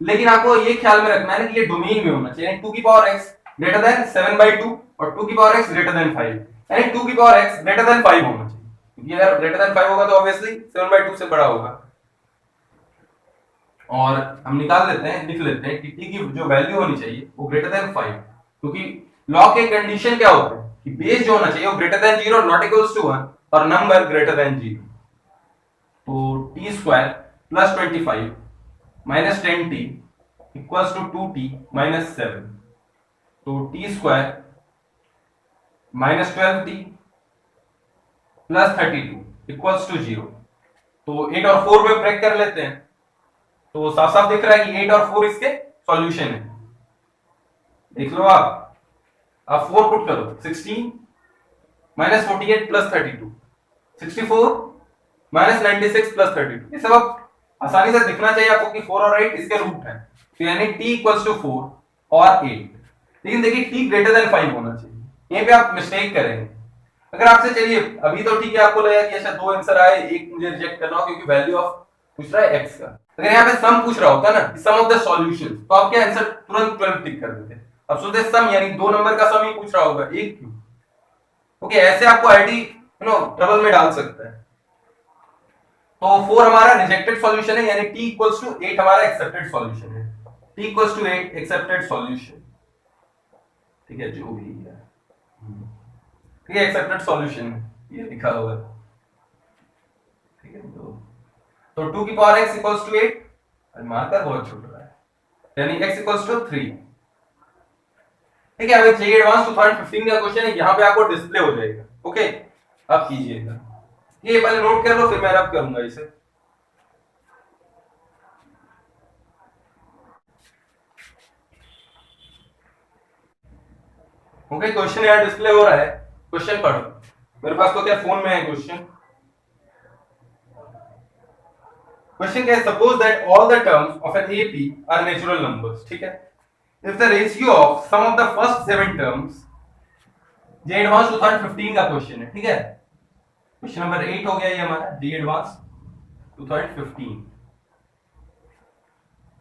लेकिन आपको ये ख्याल में रखना है कि ये डोमेन में होना चाहिए, 2 की पावर x ग्रेटर देन 7/2 और 2 की पावर x ग्रेटर देन 5, यानी 2 की पावर x ग्रेटर देन 5 होना चाहिए, क्योंकि अगर ग्रेटर देन 5 होगा तो ऑब्वियसली 7/2 से बड़ा होगा। और हम निकाल लेते हैं, लिख लेते हैं कि t की जो वैल्यू होनी चाहिए वो ग्रेटर देन 5, क्योंकि लॉ के कंडीशन क्या होते हैं कि बेस जो होना चाहिए वो greater than 0 not equals to 1 और नंबर ग्रेटर देन 0। तो t square plus 25 minus 10t equals to 2t minus 7, तो t square minus 12t plus 32 equals to 0। तो 8 और 4 में ब्रेक कर लेते हैं, तो साफ साफ दिख रहा है कि 8 और 4 इसके सॉल्यूशन है, देख लो आप 4 पुट करो, 16 माइनस 48 प्लस 32, 64 माइनस 96 प्लस 32, ये सब आप आसानी से दिखना चाहिए आपको कि 4 और 8 इसके रूट हैं, तो यानी t इक्वल्स टू 4 और 8, लेकिन देखिए t ग्रेटर देन 5 होना चाहिए, यहीं पे आप मिस्टेक करेंगे। अगर आपसे चलिए अभी तो ठीक है, आपको लगा कि अच्छा दो आंसर आए, एक मुझे रिजेक्ट करना हो क्योंकि वैल्यू ऑफ पूछ रहा है x का, अगर यहाँ पे सम पूछ रहा होता ना, सम ऑफ द सॉल्यूशन, तो आप क्या आंसर तुरंत 12 टिक कर देते। अब सोचते सम यानी दो नंबर का सम ही पूछ रहा होगा, एक क्यों, ओके, ऐसे आपको आईडी ट्रबल में डाल सकता है। तो 4 हमारा रिजेक्टेड सॉल्यूशन है, यानी t इक्वल्स टू 8 हमारा एक्सेप्टेड सॉल्यूशन है, t equals to 8 accepted solution, ठीक है, जो भी है, ठीक है, एक्सेप्टेड सॉल्यूशन ये लिखा हुआ है, ठीक है। तो 2 की power x equals to 8, marker बहुत छोटा है, यानी x इक्वल्स टू 3, ठीक है। अब जेईई एडवांस 2015 का क्वेश्चन है, यहां पे आपको डिस्प्ले हो जाएगा, ओके, अब कीजिएगा, ये पहले नोट कर लो, फिर मैं रब करूंगा इसे। ओके, क्वेश्चन यार डिस्प्ले हो रहा है, क्वेश्चन पढ़ो, मेरे पास तो क्या फोन में है क्वेश्चन। क्वेश्चन क्या है, suppose that all the terms of an AP are natural numbers, ठीक है, if the ratio of sum of the first 7 terms, JEE advance 2015 का क्वेश्चन है, ठीक है, क्वेश्चन नंबर 8 हो गया ये हमारा JEE advance 2015।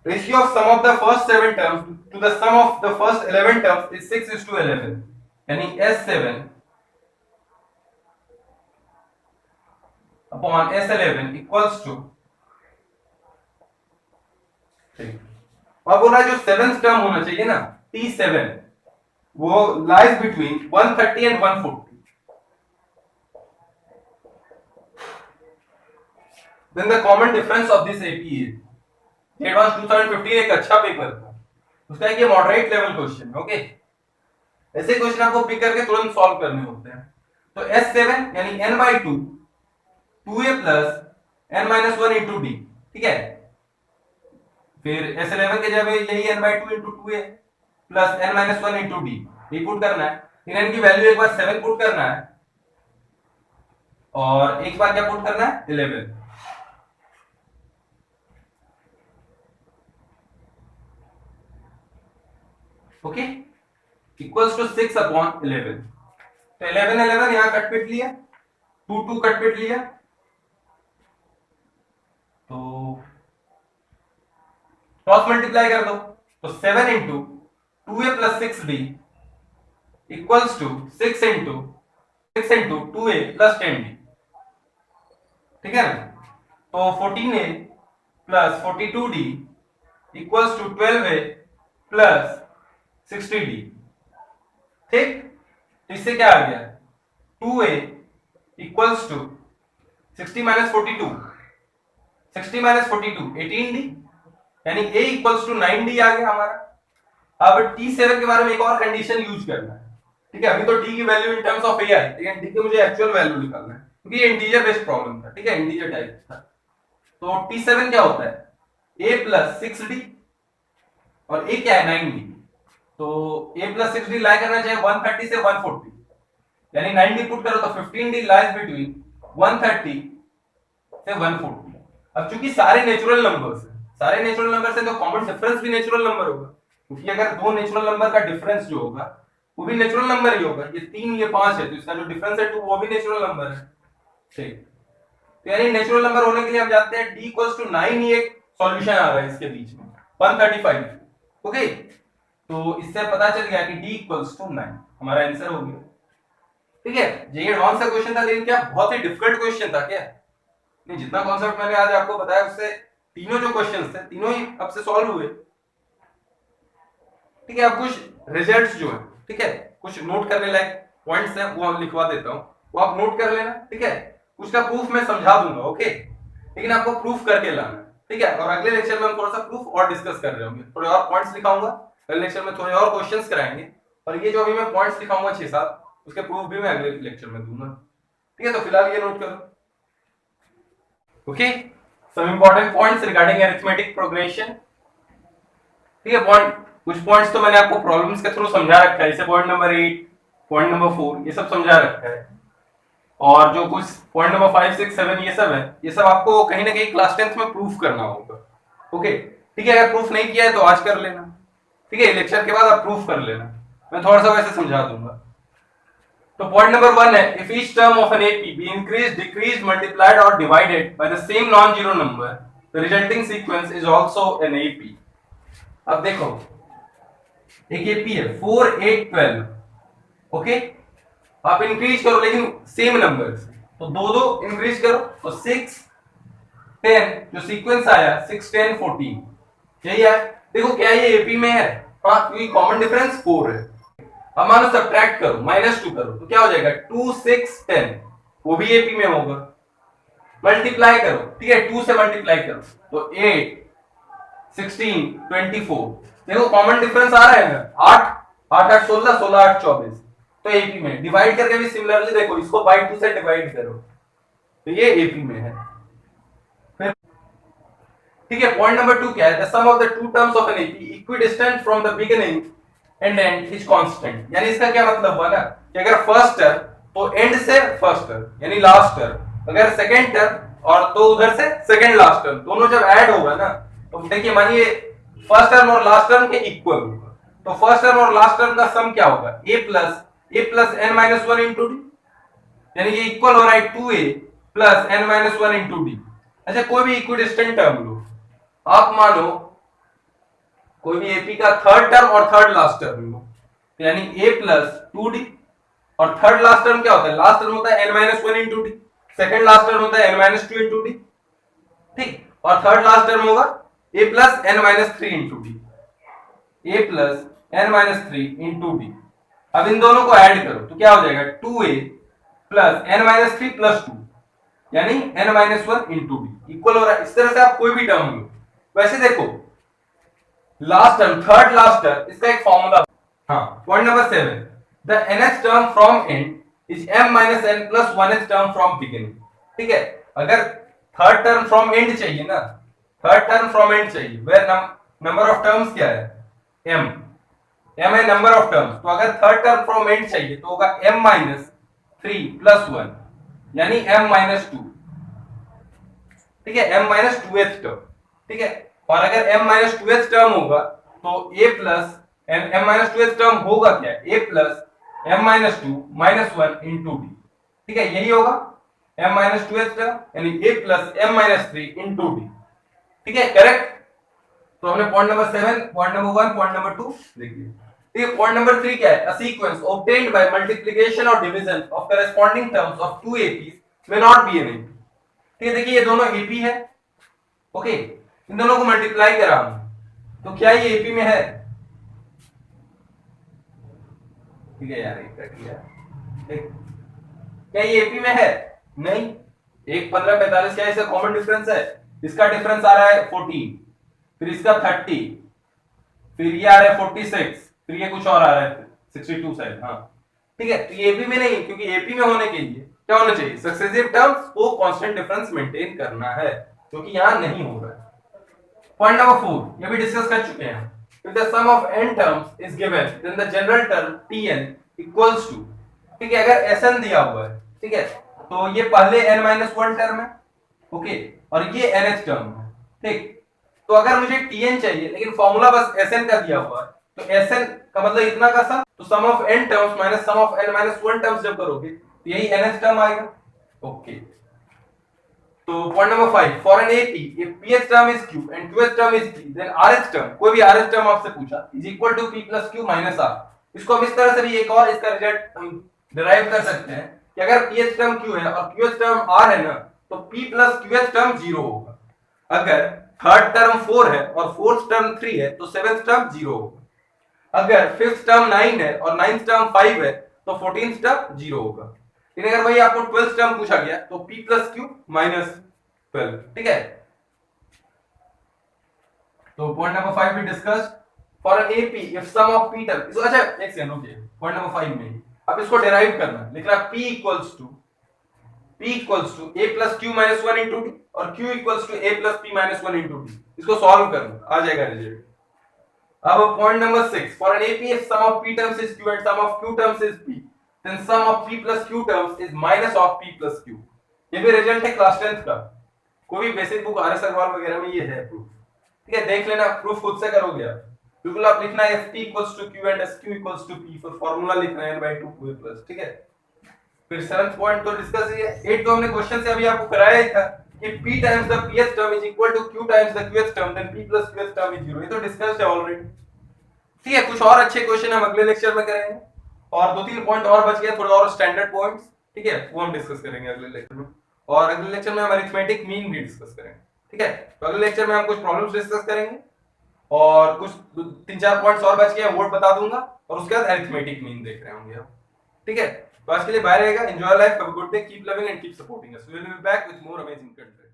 Ratio of sum of the first 7 terms to the sum of the first 11 terms is 6:11. यानी S7 upon S11 equals to, अब बोला जो 7th टर्म होना चाहिए ना T7, वो lies between 130 and 140. Then the common difference of this AP is advance 2015 एक अच्छा पेपर था, उसका एक ये मॉडरेट लेवल क्वेश्चन, ओके। ऐसे क्वेश्चन आपको पिक करके तुरंत सॉल्व करने होते हैं। तो S7 यानी n/2 2a plus n-1 into D, ठीक है। फिर S11 के जगह यही n/2 into 2a plus n-1 into D, ये पुट करना है। फिर n की वैल्यू एक बार 7 पुट करना है और एक बार क्या पुट करना है 11। Okay, equals to 6/11। तो 11 यहां कट पिट लिया, 2 कट पिट लिया, तो क्रॉस मल्टीप्लाई कर दो, तो 7 into 2a plus 6b equals to 6 into 2a plus 10d, ठीक है ना। तो 14a plus 42d equals to 12a plus 60d, ठीक। तो इससे क्या आ गया 2a equals to 60 minus 42, 60 minus 42 18d, यानी a इक्वल्स टू 9d आ गया हमारा। अब T7 के बारे में एक और कंडीशन यूज करना है, ठीक है। अभी तो d की value in terms of a आई, लेकिन d की मुझे एक्चुअल वैल्यू निकालना है क्योंकि ये इंटीजर बेस्ड प्रॉब्लम था, ठीक है, इंटीजर टाइप था। तो T7 क्या होता है a प्लस 6d और a क्या है 9d, तो a प्लस 6d लाई करना चाहिए 130 से 140, यानी 9d पुट करो तो 15d लाइज बिटवीन 130 से 140। अब चूंकि सारे नेचुरल नंबर्स हैं, सारे नेचुरल नंबर्स हैं, तो कॉमन डिफरेंस भी नेचुरल नंबर होगा, क्योंकि अगर दो नेचुरल नंबर का डिफरेंस जो होगा वो भी नेचुरल नंबर ही होगा। ये 3 ये 5 है, तो इसका जो डिफरेंस है 2 वो भी नेचुरल नंबर है, ठीक। तो यानी नेचुरल नंबर होने के लिए हम जानते हैं d इक्वल्स टू 9 ही एक सॉल्यूशन आ रहा है इसके बीच में 135, ओके। तो इससे पता चल गया कि d इक्वल्स टू 9 हमारा आंसर हो गया, ठीक है। ये एडवांस का क्वेश्चन था, लेकिन क्या बहुत ही डिफिकल्ट क्वेश्चन था क्या? नहीं, जितना कॉन्सेप्ट मैंने आज आपको बताया उससे तीनों जो क्वेश्चंस थे तीनों ही अब से सॉल्व हुए, ठीक है। अब कुछ रिजल्ट्स जो है, ठीक है, कुछ नोट करने लायक पॉइंट्स हैं वो हम लिखवा देता हूं, वो आप नोट कर लेना, ठीक है। उसका प्रूफ मैं समझा दूंगा, ओके, लेकिन आपको प्रूफ करके लाना, ठीक है। और अगले लेक्चर में हम थोड़ा सा प्रूफ और डिस्कस कर रहे होंगे, थोड़े और पॉइंट्स लिखाऊंगा अगले लेक्चर में, थोड़े और क्वेश्चंस कराएंगे, और ये जो अभी मैं पॉइंट्स लिखाऊंगा 6-7 उसके प्रूफ भी मैं अगले लेक्चर में दूंगा, ठीक है। तो फिलहाल ये नोट करो, okay. Some important points regarding arithmetic progression, ठीक है। कुछ पॉइंट्स तो मैंने आपको प्रॉब्लम्स के थ्रू समझा रखा है, जैसे पॉइंट नंबर 8, पॉइंट नंबर 4, ये सब समझा रखा है। और जो कुछ पॉइंट नंबर 5, 6, 7 ये सब है, ये सब आपको कहीं ना कहीं क्लास 10th में प्रूफ करना होगा, ओके, ठीक है। अगर प्रूफ नहीं किया है तो आज कर लेना, ठीक है। लेक्चर के बाद आप प्रूफ कर लेना, मैं थोड़ा सा वैसे समझा दूंगा। तो पॉइंट नंबर 1 है, if each term of an AP be increased, decreased, multiplied और divided by the same non zero number, the resulting sequence is also an AP. अब देखो एक एपी है 4, 8, 12, ओके। आप इंक्रीज करो लेकिन सेम नंबर, तो दो इंक्रीज करो, तो 6, 10 जो सीक्वेंस आया 6, 10, 14 यही है। देखो क्या ये एपी में है, हाँ, क्योंकि कॉमन डिफरेंस 4 है। अब मानो सब्ट्रैक्ट करो, -2 करो, तो क्या हो जाएगा 2, 6, 10, वो भी एपी में होगा। मल्टीप्लाई करो, ठीक है, 2 से मल्टीप्लाई करो, तो 8, 16, 24, देखो कॉमन डिफरेंस आ रहा है ना, 8, 8, 8, 16, 16, 8, 24, तो एपी में। डिवाइड करके भी सिमिलरली देखो, इसको बाय 2 से डिवाइड करो, तो ये एपी में है, ठीक है। पॉइंट नंबर 2 क्या है, the sum of the two terms of an AP equidistant from the beginning and end is constant. यानी इसका क्या मतलब हुआ ना कि अगर फर्स्ट टर्म तो एंड से फर्स्ट टर्म यानी लास्ट टर्म, अगर सेकंड टर्म और तो उधर से सेकंड लास्ट टर्म, दोनों जब ऐड होगा ना, तो देखिए मानिए फर्स्ट टर्म और लास्ट टर्म के इक्वल होगा, तो फर्स्ट टर्म और लास्ट टर्म का सम क्या होगा a plus n-1 into D, यानी ये इक्वल हो रहा है 2a plus n-1 into D. अच्छा, कोई भी इक्विडिस्टेंट टर्म लो, आप मानो कोई भी एपी का थर्ड टर्म और थर्ड लास्ट टर्म लो, तो यानी a प्लस 2d, और थर्ड लास्ट टर्म क्या होता है, लास्ट टर्म होता है n minus one into D, second last term होता है n minus two into D, ठीक, और थर्ड लास्ट टर्म होगा a plus n minus three into D, a plus n minus three into D. अब इन दोनों को ऐड करो तो क्या हो जाएगा 2a plus n minus three plus two, यानी n minus one into D equal हो रहा है। इस तरह से आप कोई भी टर्म लो। वैसे देखो last term, third last term, इसका एक फॉर्मूला, हाँ, point number 7, the nth term from and is m minus n plus 1th term from beginning. ठीक है, अगर थर्ड टर्म फ्रॉम एंड चाहिए ना, थर्ड टर्म फ्रॉम एंड चाहिए, वेयर नंबर ऑफ टर्म्स क्या है, m, m है नंबर ऑफ टर्म्स, तो अगर थर्ड टर्म फ्रॉम एंड चाहिए तो होगा m minus three plus one, यानी m माइनस टू, ठीक है, m minus two th term, ठीक है, और अगर m minus two th term होगा तो a प्लस m minus two th term होगा क्या, a प्लस m minus two minus one into D, ठीक है, यही होगा m minus two th term, यानी a प्लस m minus three into D, ठीक है, करेक्ट। तो हमने point number 7, point number 1, point number 2 लिख लिया। ठीक है, पॉइंट नंबर 3 क्या है, a sequence obtained by multiplication और division of corresponding terms of two APs may not be an AP. ठीक है, देखिए ये दोनों एपी है, ओके, इन दोनों को मल्टीप्लाई करा हमने तो क्या ये एपी में है, ठीक है यार, एक कट गया, ठीक, क्या ये एपी में है, नहीं, एक 15 45 क्या इसका कॉमन डिफरेंस है, इसका डिफरेंस आ रहा है 14, फिर इसका 30, फिर ये आ रहा है 46, फिर ये कुछ और आ रहा है 62 शायद, हाँ, ठीक है, तो ये एपी में नहीं, क्योंकि एपी में होने के लिए क्या होना चाहिए, सक्सेसिव टर्म्स को कांस्टेंट डिफरेंस मेंटेन करना है, क्योंकि यहां नहीं हो रहा है। पॉइंट नंबर 4 ये भी डिस्कस कर चुके हैं, if the sum of n terms is given then the general term tn equals to, ठीक है, अगर sn दिया हुआ है, ठीक है, तो ये पहले n-1 टर्म है, ओके, और ये nth टर्म है, ठीक, तो अगर मुझे tn चाहिए लेकिन फॉर्मूला बस sn का दिया हुआ है, तो sn का मतलब इतना का सम, तो sum of n terms minus sum of n-1 terms जब करोगे तो यही nth टर्म आएगा, ओके। तो point number 5, for an AP if pth term is q and qth term is p then rth term, कोई भी rth term आपसे पूछा, is equal to p plus q minus r। इसको हम इस तरह से भी एक और इसका रिजल्ट हम डिराइव कर सकते हैं कि अगर pth टर्म q है और qth टर्म r है ना, तो p प्लस qth टर्म 0 होगा, अगर थर्ड टर्म 4 है और फोर्थ टर्म 3 है तो सेवेंथ टर्म 0 होगा, अगर फिफ्थ टर्म 9 है और नाइन्थ टर्म 5 है तो 14th टर्म 0 होगा। लेकिन अगर वही आपको 12th टर्म पूछा गया तो p प्लस q माइनस 12, ठीक है। तो पॉइंट नंबर 5 भी discuss, for an AP if sum of p term, इसको अच्छा एक सेकंड रुकिए, पॉइंट नंबर 5 में अब इसको डिराइव करना है, लिख रहा है p equals to a plus q minus 1 into d और q equals to a plus p minus 1 into d, इसको सॉल्व करना, आ जाएगा रिजल्ट। अब point number 6, for an AP if sum of p terms is q and sum of q terms is p then sum of p plus q terms is minus of p plus q। ये भी result है class 10th का, कोई भी basic book R S Agarwal वगैरह में ये है प्रूफ, ठीक है, देख लेना, प्रूफ खुद से करोगे आप, बिल्कुल आप लिखना है ft equals to q and sq equals to p, फिर फार्मूला लिखना है n/2 q प्लस, ठीक है। फिर 7th पॉइंट तो डिस्कस ही है। 8 तो हमने क्वेश्चन से अभी आपको कराया ही था कि p times the pth term is equal to q times the qth term then p plus qth term is 0, ये तो डिस्कस्ड है ऑलरेडी, ठीक है। कुछ और अच्छे क्वेश्चन हम अगले लेक्चर में करेंगे और 2-3 पॉइंट और बच गए, थोड़ा और स्टैंडर्ड पॉइंट्स, ठीक है, वो हम डिस्कस करेंगे अगले लेक्चर में, और अगले लेक्चर में हम अरिथमेटिक मीन भी डिस्कस करेंगे, ठीक है। तो अगले लेक्चर में हम कुछ प्रॉब्लम्स डिस्कस करेंगे और कुछ 3-4 पॉइंट्स और बच गए वो बता दूंगा, और उसके बाद अरिथमेटिक मीन देख रहे होंगे हम, ठीक है। तो आज के लिए बाय रहेगा, enjoy life, have a good day, keep loving and keep supporting us, we will be back with more amazing content.